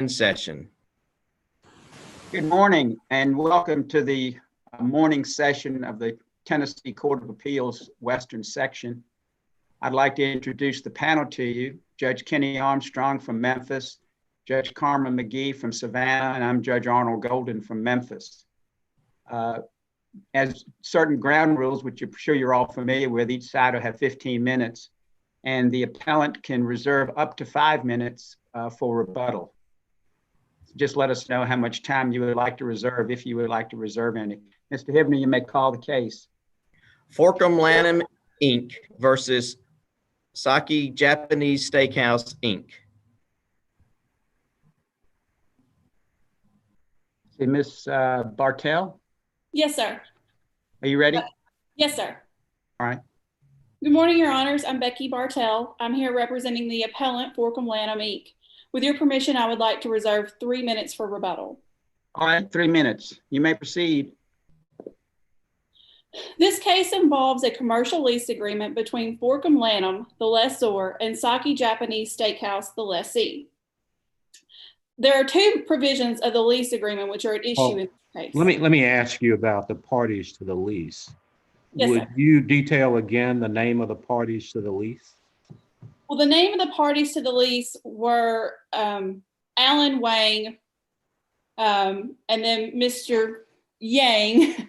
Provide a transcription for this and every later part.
in session. Good morning and welcome to the morning session of the Tennessee Court of Appeals Western Section. I'd like to introduce the panel to you. Judge Kenny Armstrong from Memphis, Judge Carmen McGee from Savannah, and I'm Judge Arnold Golden from Memphis. As certain ground rules, which I'm sure you're all familiar with, each side will have 15 minutes, and the appellant can reserve up to 5 minutes for rebuttal. Just let us know how much time you would like to reserve, if you would like to reserve any. Mr. Hibner, you may call the case. Forcum-Lannom, Inc. versus Saki Japanese Steakhouse, Inc. Hey, Ms. Bartell, Yes, sir. are you ready? Yes, sir. All right. Good morning, Your Honors. I'm Becky Bartell. I'm here representing the appellant, Forcum-Lannom, Inc. With your permission, I would like to reserve 3 minutes for rebuttal. All right, 3 minutes. You may proceed. This case involves a commercial lease agreement between Forcum-Lannom, the lessor, and Saki Japanese Steakhouse, the lessee. There are two provisions of the lease agreement which are at issue in this case. Let me ask you about the parties to the lease. Yes, Would sir. you detail again the name of the parties to the lease? Well, the name of the parties to the lease were Alan Wang, and then Mr. Yang,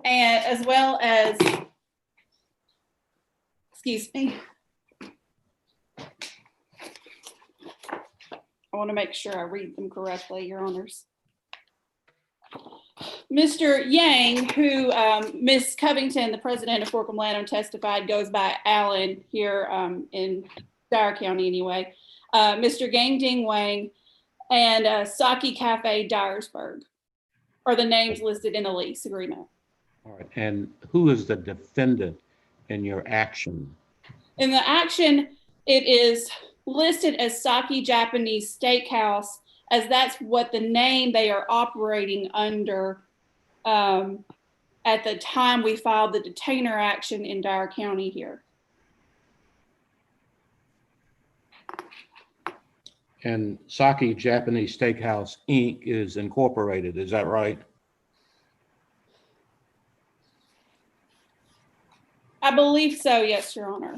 and as well as, excuse me, I want to make sure I read them correctly, Your Honors. Mr. Yang, who Ms. Covington, the president of Forcum-Lannom, testified goes by Alan here in Dyer County anyway. Mr. Gang Ding Wang and Saki Cafe Dyersburg are the names listed in the lease agreement. All right, and who is the defendant in your action? In the action, it is listed as Saki Japanese Steakhouse, as that's what the name they are operating under at the time we filed the detainer action in Dyer County here. And Saki Japanese Steakhouse, Inc. is incorporated, is that right? I believe so, yes, Your Honor.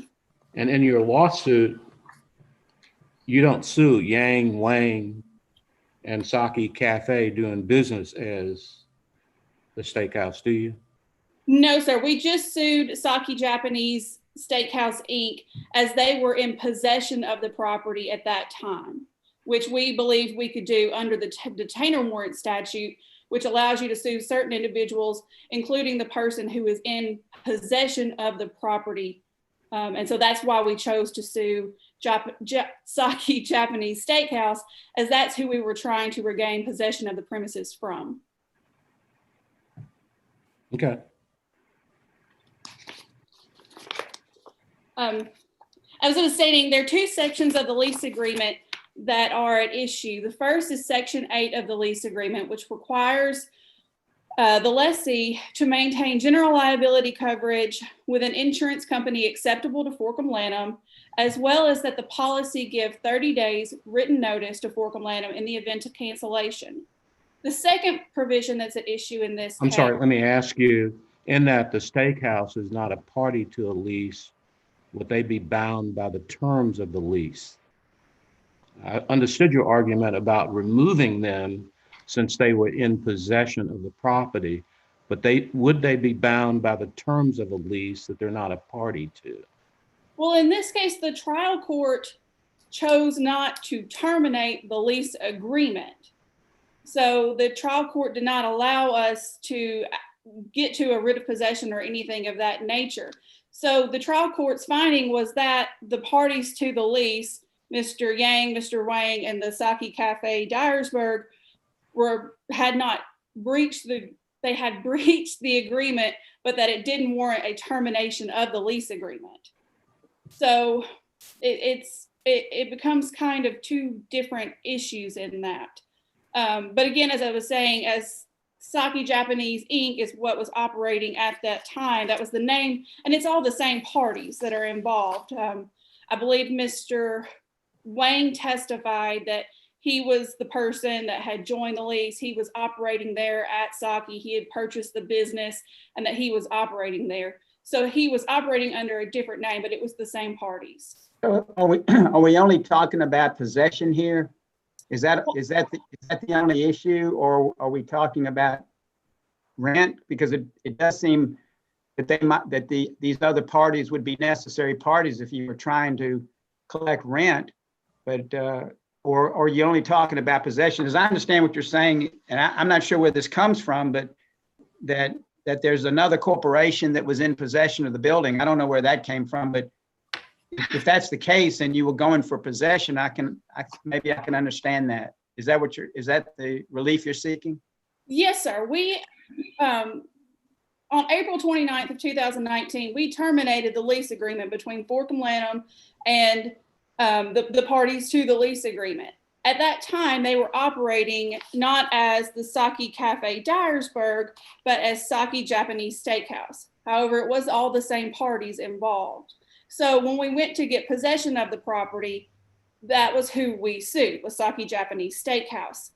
And in your lawsuit, you don't sue Yang, Wang, and Saki Cafe doing business as the steakhouse, do you? No, sir. We just sued Saki Japanese Steakhouse, Inc. as they were in possession of the property at that time, which we believe we could do under the detainer warrant statute, which allows you to sue certain individuals, including the person who is in possession of the property. And so that's why we chose to sue Saki Japanese Steakhouse, as that's who we were trying to regain possession of the premises from. Okay. As I was stating, there are two sections of the lease agreement that are at issue. The first is Section 8 of the lease agreement, which requires the lessee to maintain general liability coverage with an insurance company acceptable to Forcum-Lannom, as well as that the policy give 30 days written notice to Forcum-Lannom in the event of cancellation. The second provision that's at issue in this I'm case, sorry, let me ask you, in that the steakhouse is not a party to a lease, would they be bound by the terms of the lease? I understood your argument about removing them since they were in possession of the property, but would they be bound by the terms of a lease that they're not a party to? well, in this case, the trial court chose not to terminate the lease agreement. So the trial court did not allow us to get to a writ of possession or anything of that nature. So the trial court's finding was that the parties to the lease, Mr. Yang, Mr. Wang, and the Saki Cafe Dyersburg, had breached the agreement, but that it didn't warrant a termination of the lease agreement. So it becomes kind of two different issues in that. But again, as I was saying, as Saki Japanese Inc. is what was operating at that time. That was the name, and it's all the same parties that are involved. I believe Mr. Wang testified that he was the person that had joined the lease. He was operating there at Saki. He had purchased the business and that he was operating there. So he was operating under a different name, but it was the same parties. So are we only talking about possession here? Is that the only issue, or are we talking about rent? Because it does seem that these other parties would be necessary parties if you were trying to collect rent, but or are you only talking about possession? As I understand what you're saying, and I'm not sure where this comes from, but that there's another corporation that was in possession of the building. I don't know where that came from, but if that's the case and you were going for possession, maybe I can understand that. Is that the relief you're seeking? Yes, sir. We, on April 29th of 2019, we terminated the lease agreement between Forcum-Lannom and the parties to the lease agreement. At that time, they were operating not as the Saki Cafe Dyersburg, but as Saki Japanese Steakhouse. However, it was all the same parties involved. So when we went to get possession of the property, that was who we sued, was Saki Japanese Steakhouse.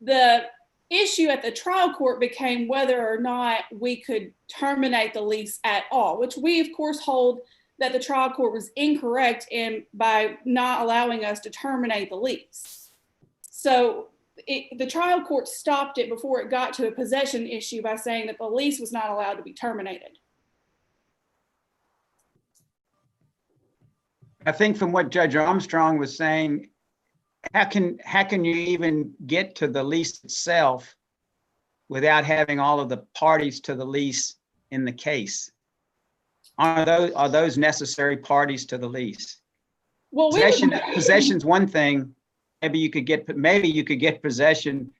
The issue at the trial court became whether or not we could terminate the lease at all, which we of course hold that the trial court was incorrect by not allowing us to terminate the lease. So the trial court stopped it before it got to a possession issue by saying that the lease was not allowed to be terminated. I think from what Judge Armstrong was saying, how can you even get to the lease itself without having all of the parties to the lease in the case? Are those necessary parties to the lease? Well, possession's one thing. Maybe you could get possession,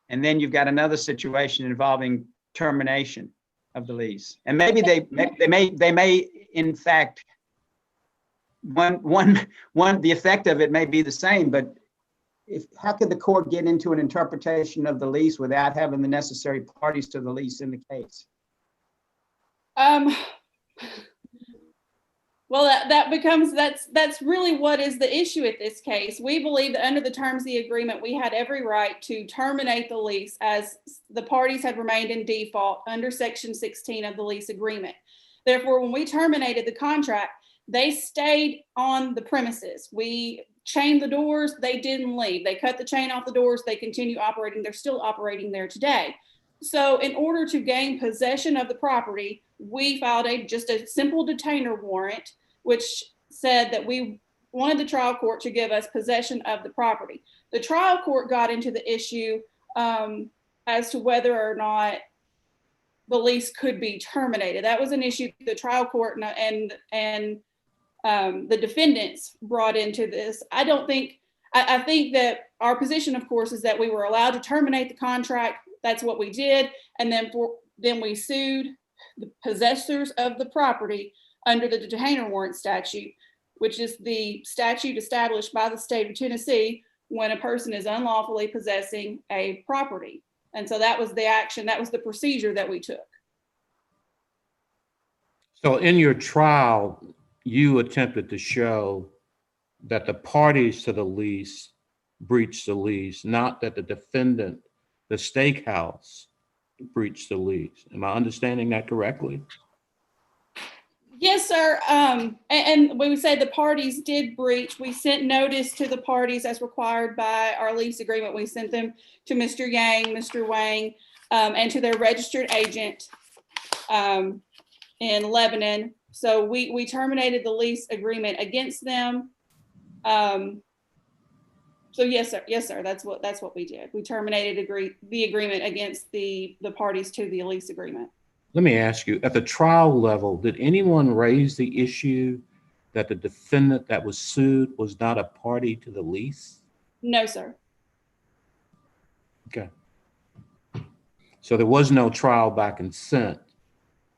and then you've got another situation involving termination of the lease. And maybe they may in fact, the effect of it may be the same, but how could the court get into an interpretation of the lease without having the necessary parties to the lease in the case? Well, that's really what is the issue at this case. We believe that under the terms of the agreement, we had every right to terminate the lease as the parties had remained in default under Section 16 of the lease agreement. Therefore, when we terminated the contract, they stayed on the premises. We chained the doors, they didn't leave. They cut the chain off the doors, they continue operating. They're still operating there today. So in order to gain possession of the property, we filed just a simple detainer warrant, which said that we wanted the trial court to give us possession of the property. The trial court got into the issue as to whether or not the lease could be terminated. That was an issue the trial court and the defendants brought into this. I think that our position, of course, is that we were allowed to terminate the contract. That's what we did. And then we sued the possessors of the property under the detainer warrant statute, which is the statute established by the state of Tennessee when a person is unlawfully possessing a property. And so that was the action, that was the procedure that we took. So in your trial, you attempted to show that the parties to the lease breached the lease, not that the defendant, the Steakhouse, breached the lease. Am I understanding that correctly? Yes, sir. And when we say the parties did breach, we sent notice to the parties as required by our lease agreement. We sent them to Mr. Yang, Mr. Wang, and to their registered agent in Lebanon. So we terminated the lease agreement against them. So yes, sir. That's what we did. We terminated the agreement against the parties to the lease agreement. Let me ask you, at the trial level, did anyone raise the issue that the defendant that was sued was not a party to the lease? No, sir. Okay. So there was no trial by consent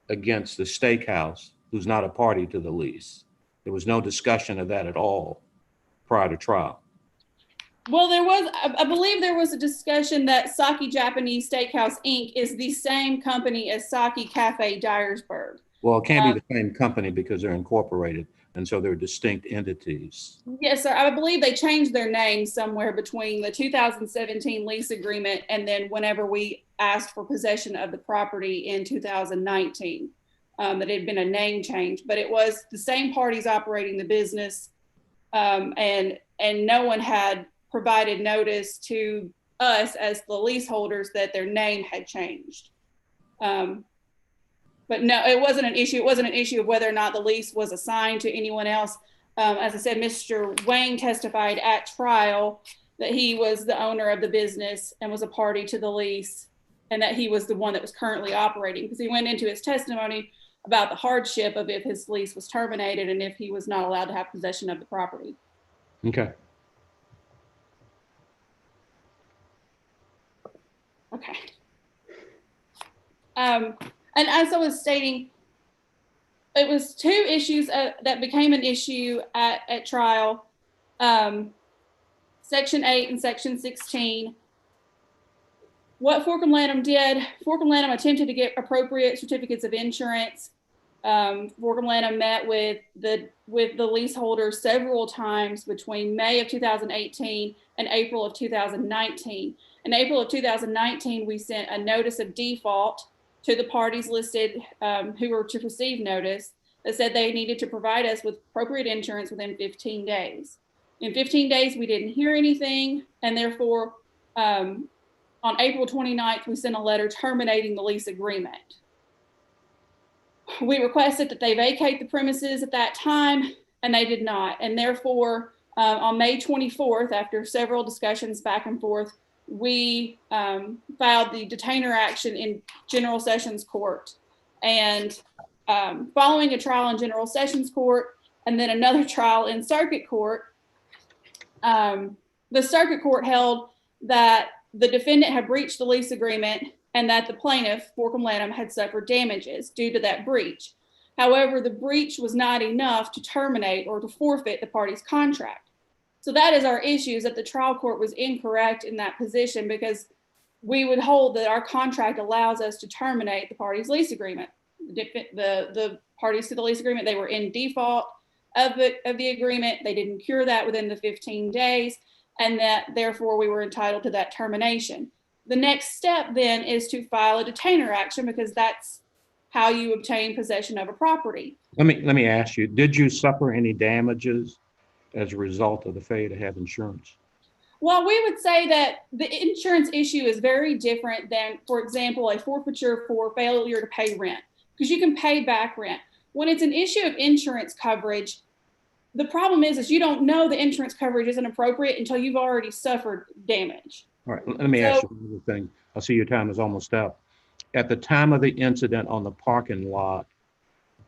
against the Steakhouse, who's not a party to the lease. There was no discussion of that at all prior to trial. Well, I believe there was a discussion that Saki Japanese Steakhouse, Inc. is the same company as Saki Cafe Dyersburg. Well, it can't be the same company because they're incorporated. And so they're distinct entities. Yes, sir. I believe they changed their name somewhere between the 2017 lease agreement and then whenever we asked for possession of the property in 2019. That it had been a name change, but it was the same parties operating the business, and no one had provided notice to us as the leaseholders that their name had changed. But no, it wasn't an issue. It wasn't an issue of whether or not the lease was assigned to anyone else. As I said, Mr. Wayne testified at trial that he was the owner of the business and was a party to the lease, and that he was the one that was currently operating, because he went into his testimony about the hardship of if his lease was terminated and if he was not allowed to have possession of the property. Okay. Okay. And as I was stating, it was two issues that became an issue at trial. Section 8 and Section 16. What Forcum-Lannom did, Forcum-Lannom attempted to get appropriate certificates of insurance. Forcum-Lannom met with the leaseholders several times between May of 2018 and April of 2019. In April of 2019, we sent a notice of default to the parties listed who were to receive notice that said they needed to provide us with appropriate insurance within 15 days. In 15 days, we didn't hear anything, and therefore, on April 29th, we sent a letter terminating the lease agreement. We requested that they vacate the premises at that time, and they did not. And therefore, on May 24th, after several discussions back and forth, we filed the detainer action in General Sessions Court. And following a trial in General Sessions Court and then another trial in Circuit Court, the Circuit Court held that the defendant had breached the lease agreement and that the plaintiff, Forcum-Lannom, had suffered damages due to that breach. However, the breach was not enough to terminate or to forfeit the party's contract. So that is our issue, is that the trial court was incorrect in that position, because we would hold that our contract allows us to terminate the party's lease agreement. The parties to the lease agreement, they were in default of the agreement. They didn't cure that within the 15 days. And that therefore we were entitled to that termination. The next step then is to file a detainer action, because that's how you obtain possession of a property. Let me ask you, did you suffer any damages as a result of the failure to have insurance? Well, we would say that the insurance issue is very different than, for example, a forfeiture for failure to pay rent, because you can pay back rent. When it's an issue of insurance coverage, the problem is you don't know the insurance coverage isn't appropriate until you've already suffered damage. All right, let me ask you another thing. I see your time is almost up. At the time of the incident on the parking lot,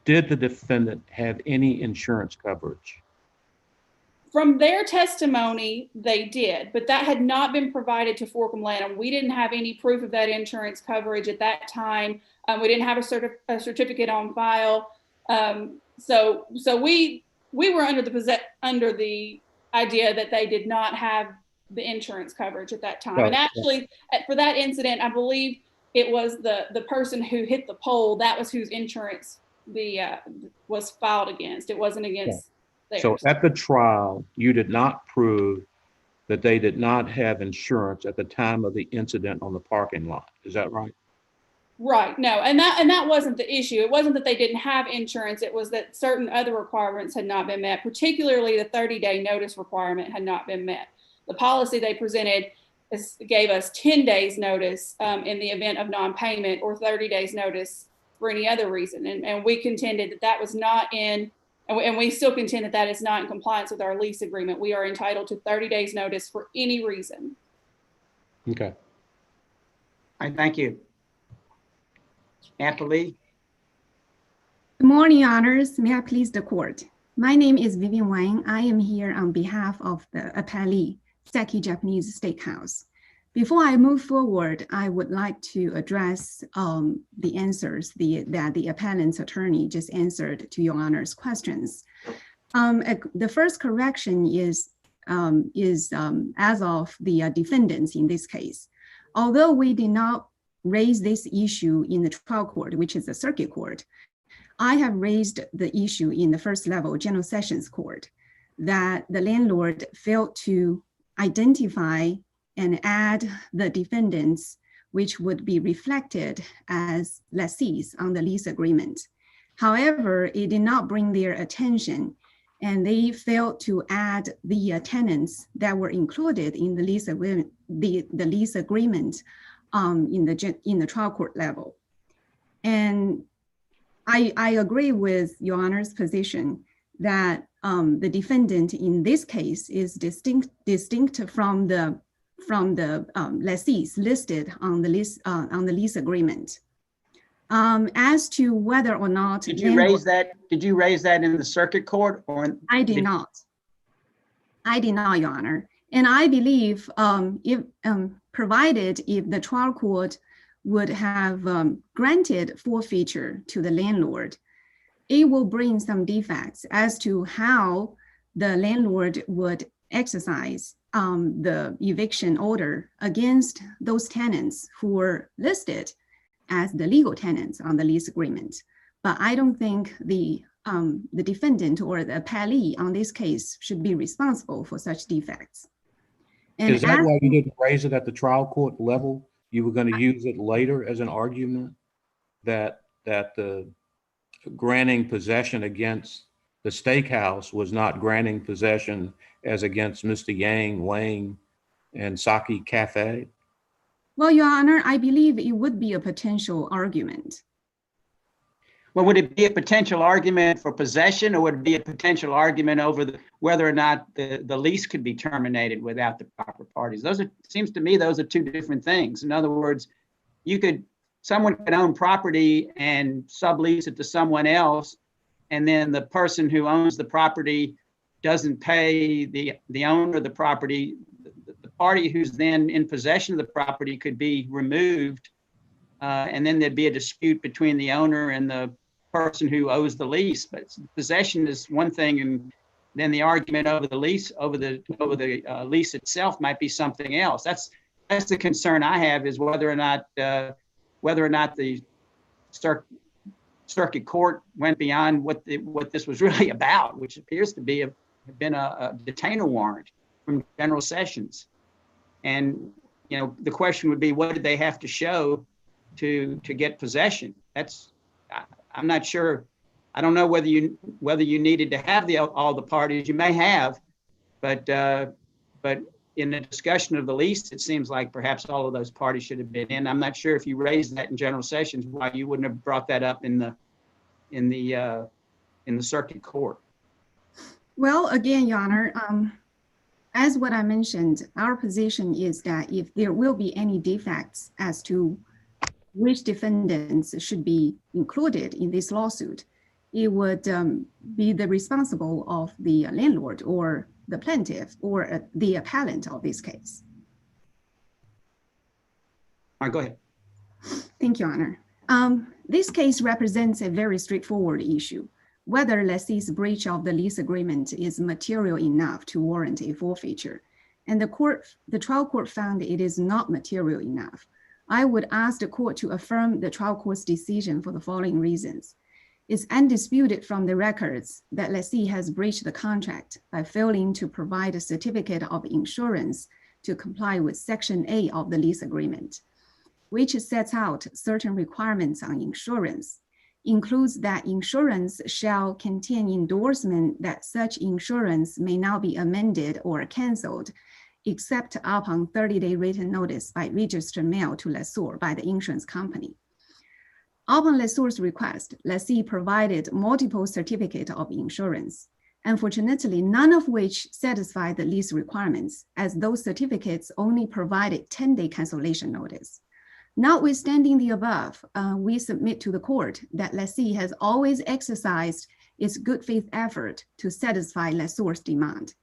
did the defendant have any insurance coverage? From their testimony, they did, but that had not been provided to Forcum-Lannom. We didn't have any proof of that insurance coverage at that time. We didn't have a certificate on file. So we were under the idea that they did not have the insurance coverage at that time. And actually, for that incident, I believe it was the person who hit the pole. That was whose insurance was filed against. It wasn't against theirs. So at the trial, you did not prove that they did not have insurance at the time of the incident on the parking lot. Is that right? Right. No, and that wasn't the issue. It wasn't that they didn't have insurance. It was that certain other requirements had not been met, particularly the 30-day notice requirement had not been met. The policy they presented gave us 10 days notice in the event of non-payment, or 30 days notice for any other reason. And we contended that was not in, and we still contend that is not in compliance with our lease agreement. We are entitled to 30 days notice for any reason. Okay. I thank you. Anthony. Good morning, Your Honors. May I please the court? My name is Vivian Wang. I am here on behalf of the appellee, Saki Japanese Steakhouse. Before I move forward, I would like to address the answers that the appellant's attorney just answered to Your Honor's questions. The first correction is as of the defendants in this case. Although we did not raise this issue in the trial court, which is the circuit court, I have raised the issue in the first level General Sessions Court that the landlord failed to identify and add the defendants which would be reflected as lessees on the lease agreement. However, it did not bring their attention, and they failed to add the tenants that were included in the lease agreement, the lease agreement in the trial court level. And I agree with Your Honor's position that the defendant in this case is distinct from the lessees listed on the lease agreement. As to whether or not did you raise that in the circuit court, or I did not, Your Honor. And I believe if provided if the trial court would have granted forfeiture to the landlord, it will bring some defects as to how the landlord would exercise the eviction order against those tenants who were listed as the legal tenants on the lease agreement. But I don't think the defendant or the appellee on this case should be responsible for such defects. And is that why you didn't raise it at the trial court level? You were going to use it later as an argument that the granting possession against the Steakhouse was not granting possession as against Mr. Yang, Wang, and Saki Cafe? Well, Your Honor, I believe it would be a potential argument. Well, would it be a potential argument for possession, or would it be a potential argument over whether or not the lease could be terminated without the proper parties? Seems to me those are two different things. In other words, someone could own property and sublease it to someone else, and then the person who owns the property doesn't pay the owner of the property. The party who's then in possession of the property could be removed, and then there'd be a dispute between the owner and the person who owes the lease. But possession is one thing, and then the argument over the lease, over the lease itself, might be something else. That's the concern I have, is whether or not the circuit court went beyond what this was really about, which appears to have been a detainer warrant from General Sessions. And the question would be, what did they have to show to get possession? I'm not sure. I don't know whether you needed to have all the parties. You may have, but in the discussion of the lease, it seems like perhaps all of those parties should have been in. I'm not sure if you raised that in General Sessions, why you wouldn't have brought that up in the circuit court. Well, again, Your Honor, as what I mentioned, our position is that if there will be any defects as to which defendants should be included in this lawsuit, it would be the responsible of the landlord or the plaintiff or the appellant of this case. All right, go ahead. Thank you, Your Honor. This case represents a very straightforward issue, whether lessee's breach of the lease agreement is material enough to warrant a forfeiture. And the trial court found it is not material enough. I would ask the court to affirm the trial court's decision for the following reasons. It's undisputed from the records that lessee has breached the contract by failing to provide a certificate of insurance to comply with Section A of the lease agreement, which sets out certain requirements on insurance, includes that insurance shall contain endorsement that such insurance may not be amended or canceled except upon 30-day written notice by registered mail to lessor by the insurance company. Upon lessor's request, lessee provided multiple certificates of insurance. Unfortunately, none of which satisfied the lease requirements, as those certificates only provided 10-day cancellation notice. Notwithstanding the above, we submit to the court that lessee has always exercised its good faith effort to satisfy lessor's demand.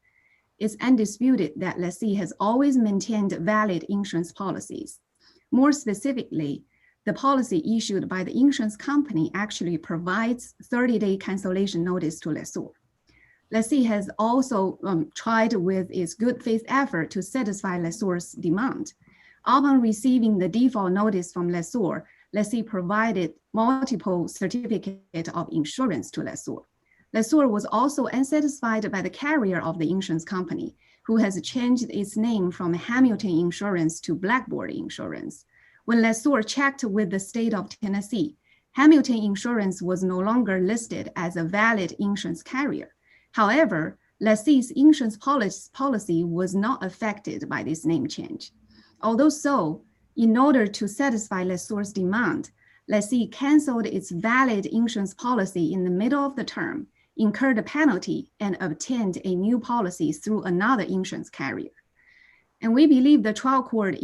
It's undisputed that lessee has always maintained valid insurance policies. More specifically, the policy issued by the insurance company actually provides 30-day cancellation notice to lessor. Lessee has also tried with its good faith effort to satisfy lessor's demand. Upon receiving the default notice from lessor, lessee provided multiple certificates of insurance to lessor. Lessor was also unsatisfied by the carrier of the insurance company, who has changed its name from Hamilton Insurance to Blackboard Insurance. When lessor checked with the state of Tennessee, Hamilton Insurance was no longer listed as a valid insurance carrier. However, lessee's insurance policy was not affected by this name change. Although so, in order to satisfy lessor's demand, lessee canceled its valid insurance policy in the middle of the term, incurred a penalty, and obtained a new policy through another insurance carrier. And we believe the trial court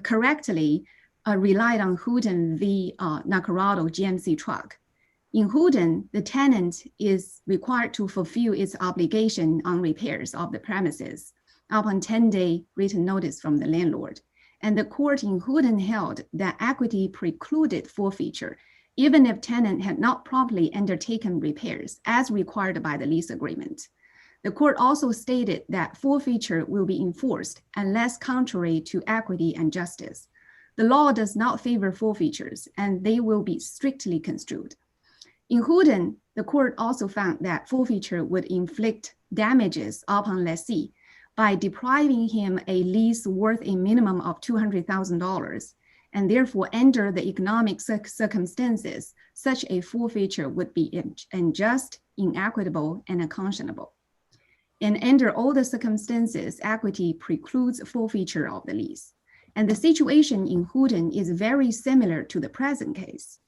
correctly relied on Hooten v. Nacarado GMC truck. In Hooten, the tenant is required to fulfill its obligation on repairs of the premises upon 10-day written notice from the landlord. And the court in Hooten held that equity precluded forfeiture, even if tenant had not properly undertaken repairs as required by the lease agreement. The court also stated that forfeiture will be enforced unless contrary to equity and justice. The law does not favor forfeitures, and they will be strictly construed. In Hooten, the court also found that forfeiture would inflict damages upon lessee by depriving him a lease worth a minimum of $200,000, and therefore under the economic circumstances, such a forfeiture would be unjust, inequitable, and unconscionable. And under all the circumstances, equity precludes forfeiture of the lease. And the situation in Hooten is very similar to the present case.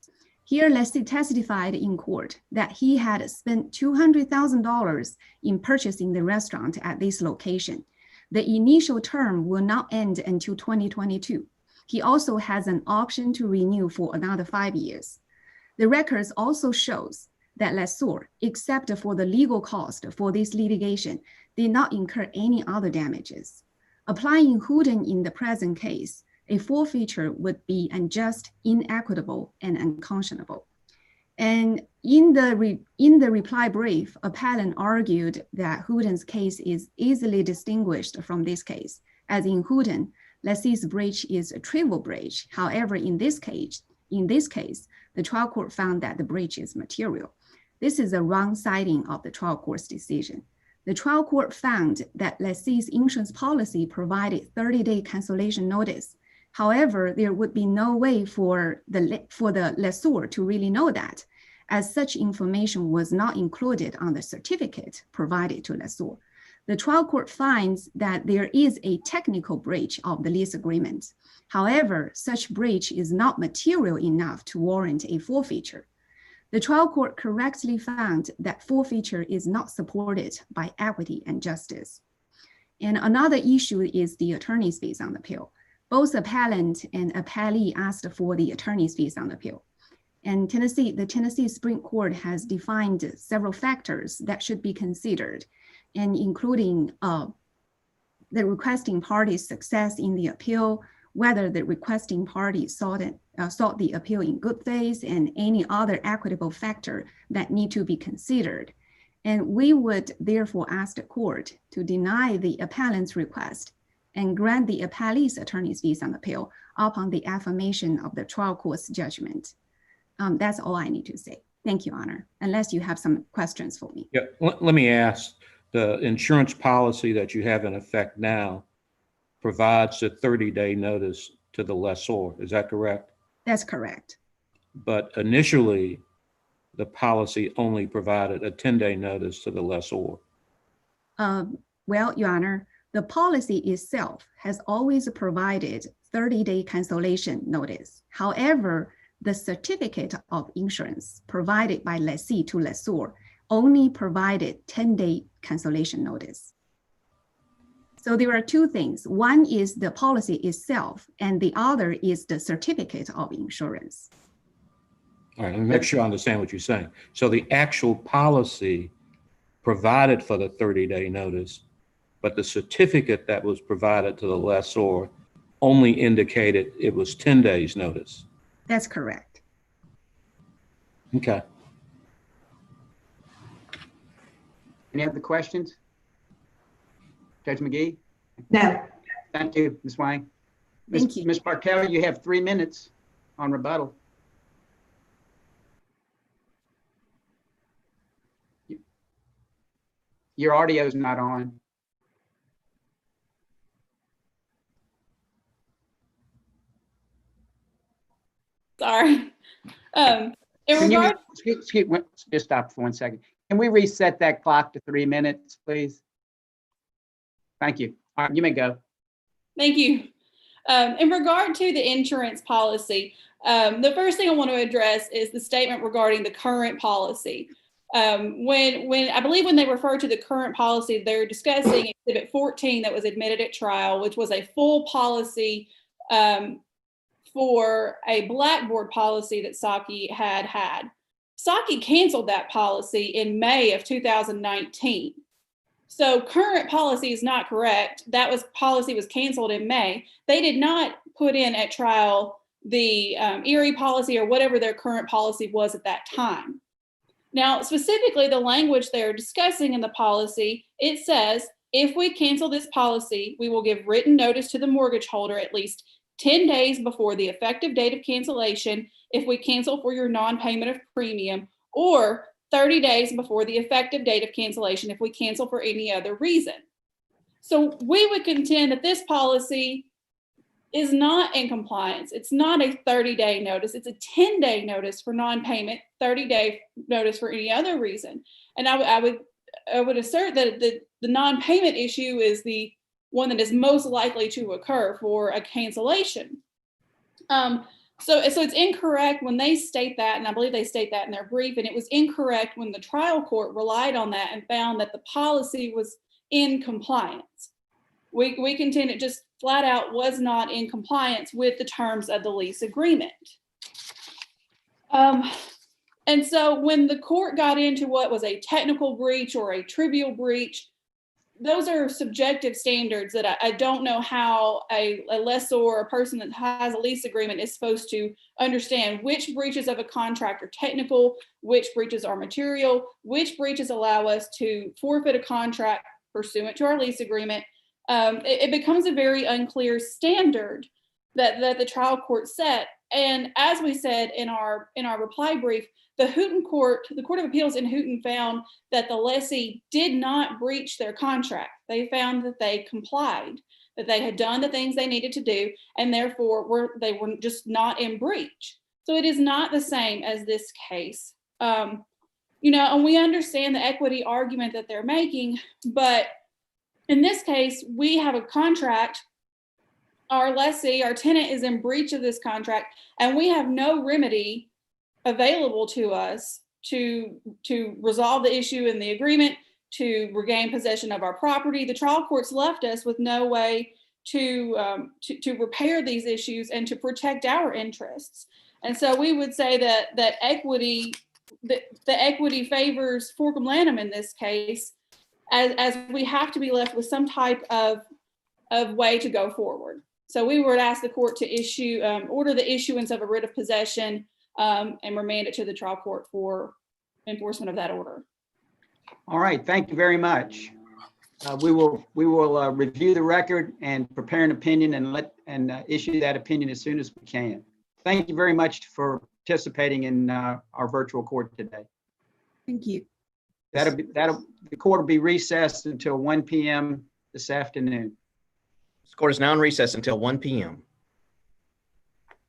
Here, lessee testified in court that he had spent $200,000 in purchasing the restaurant at this location. The initial term will not end until 2022. He also has an option to renew for another 5 years. The records also shows that lessor, except for the legal cost for this litigation, did not incur any other damages. Applying Hooten in the present case, a forfeiture would be unjust, inequitable, and unconscionable. And in the reply brief, appellant argued that Hooten's case is easily distinguished from this case, as in Hooten, lessee's breach is a trivial breach. However, in this case, the trial court found that the breach is material. This is a wrong citing of the trial court's decision. The trial court found that lessee's insurance policy provided 30-day cancellation notice. However, there would be no way for the lessor to really know that, as such information was not included on the certificate provided to lessor. The trial court finds that there is a technical breach of the lease agreement. However, such breach is not material enough to warrant a forfeiture. The trial court correctly found that forfeiture is not supported by equity and justice. And another issue is the attorney's fees on appeal. Both appellant and appellee asked for the attorney's fees on appeal. And the Tennessee Supreme Court has defined several factors that should be considered, and including the requesting party's success in the appeal, whether the requesting party sought the appeal in good faith, and any other equitable factor that need to be considered. And we would therefore ask the court to deny the appellant's request and grant the appellee's attorney's fees on appeal upon the affirmation of the trial court's judgment. That's all I need to say. Thank you, Honor, unless you have some questions for me. Yeah, let me ask, the insurance policy that you have in effect now provides a 30-day notice to the lessor, is that correct? That's correct. But initially, the policy only provided a 10-day notice to the lessor. Well, Your Honor, the policy itself has always provided 30-day cancellation notice. However, the certificate of insurance provided by lessee to lessor only provided 10-day cancellation notice. So there are two things. One is the policy itself, and the other is the certificate of insurance. All right, let me make sure I understand what you're saying. So the actual policy provided for the 30-day notice, but the certificate that was provided to the lessor only indicated it was 10 days notice. That's correct. Okay. Any other questions? Judge McGee? No. Thank you, Ms. Wang. Thank you. Ms. Bartelli, you have 3 minutes on rebuttal. Your audio is not on. Sorry. In Can you, regard, excuse me, just stop for 1 second. Can we reset that clock to 3 minutes, please? Thank you. All right, you may go. thank you. In regard to the insurance policy, the first thing I want to address is the statement regarding the current policy. When I believe when they refer to the current policy, they're discussing Exhibit 14 that was admitted at trial, which was a full policy for a Blackboard policy that Psaki had. Psaki canceled that policy in May of 2019. So current policy is not correct. That policy was canceled in May. They did not put in at trial the Erie policy or whatever their current policy was at that time. Now, specifically the language they're discussing in the policy, it says, if we cancel this policy, we will give written notice to the mortgage holder at least 10 days before the effective date of cancellation if we cancel for your non-payment of premium, or 30 days before the effective date of cancellation if we cancel for any other reason. So we would contend that this policy is not in compliance. It's not a 30-day notice. It's a 10-day notice for non-payment, 30-day notice for any other reason. And I would assert that the non-payment issue is the one that is most likely to occur for a cancellation. So it's incorrect when they state that, and I believe they state that in their brief, and it was incorrect when the trial court relied on that and found that the policy was in compliance. We contend it just flat out was not in compliance with the terms of the lease agreement. And so when the court got into what was a technical breach or a trivial breach, those are subjective standards that I don't know how a lessor or a person that has a lease agreement is supposed to understand which breaches of a contract are technical, which breaches are material, which breaches allow us to forfeit a contract pursuant to our lease agreement. It becomes a very unclear standard that the trial court set. And as we said in our reply brief, the Court of Appeals in Houghton found that the lessee did not breach their contract. They found that they complied, that they had done the things they needed to do, and therefore they were just not in breach. So it is not the same as this case. And we understand the equity argument that they're making, but in this case, we have a contract. Our lessee, our tenant, is in breach of this contract, and we have no remedy available to us to resolve the issue in the agreement, to regain possession of our property. The trial courts left us with no way to repair these issues and to protect our interests. And so we would say that the equity favors Forcum-Lannom in this case, as we have to be left with some type of way to go forward. So we would ask the court to order the issuance of a writ of possession and remand it to the trial court for enforcement of that order. All right, thank you very much. We will review the record and prepare an opinion and issue that opinion as soon as we can. Thank you very much for participating in our virtual court today. Thank you. The court will be recessed until 1 p.m. this afternoon. This court is now in recess until 1 p.m.